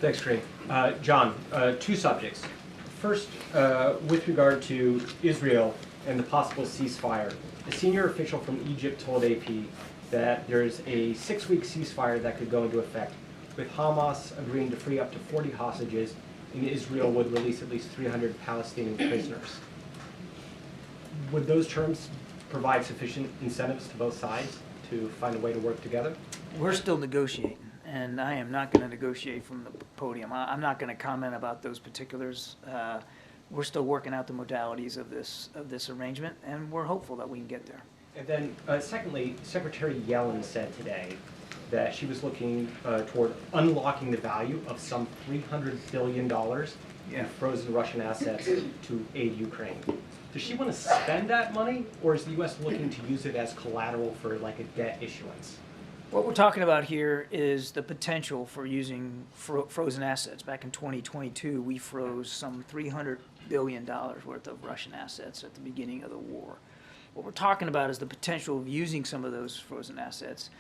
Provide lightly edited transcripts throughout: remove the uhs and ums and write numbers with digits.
Thanks, Craig. John, two subjects. First, with regard to Israel and the possible ceasefire, a senior official from Egypt told AP that there's a 6-week ceasefire that could go into effect, with Hamas agreeing to free up to 40 hostages, and Israel would release at least 300 Palestinian prisoners. Would those terms provide sufficient incentives to both sides to find a way to work together? We're still negotiating, and I am not going to negotiate from the podium. I'm not going to comment about those particulars. We're still working out the modalities of this arrangement, and we're hopeful that we can get there. And then, secondly, Secretary Yellen said today that she was looking toward unlocking the value of some $300 billion in frozen Russian assets to aid Ukraine. Does she want to spend that money, or is the U.S. looking to use it as collateral for like a debt issuance? What we're talking about here is the potential for using frozen assets. Back in 2022, we froze some $300 billion worth of Russian assets at the beginning of the war. What we're talking about is the potential of using some of those frozen assets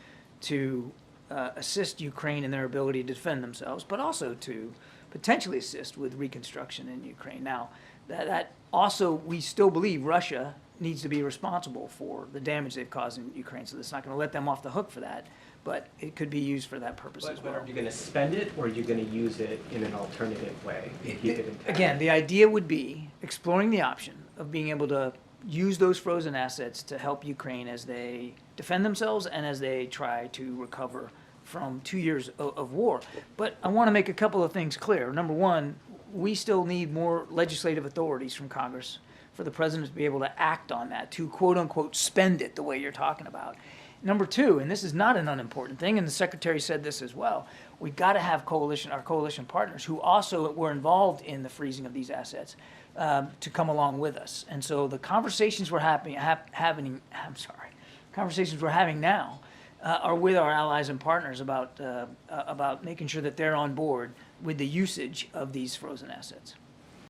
to assist Ukraine in their ability to defend themselves, but also to potentially assist with reconstruction in Ukraine. Now, that also, we still believe Russia needs to be responsible for the damage they've caused in Ukraine, so that's not going to let them off the hook for that, but it could be used for that purpose as well. But are you going to spend it, or are you going to use it in an alternative way? Again, the idea would be exploring the option of being able to use those frozen assets to help Ukraine as they defend themselves and as they try to recover from 2 years of war. But I want to make a couple of things clear. Number one, we still need more legislative authorities from Congress for the president to be able to act on that, to quote-unquote spend it the way you're talking about. Number two, and this is not an unimportant thing, and the Secretary said this as well, we've got to have our coalition partners who also were involved in the freezing of these assets to come along with us. And so the conversations we're having now are with our allies and partners about making sure that they're on board with the usage of these frozen assets.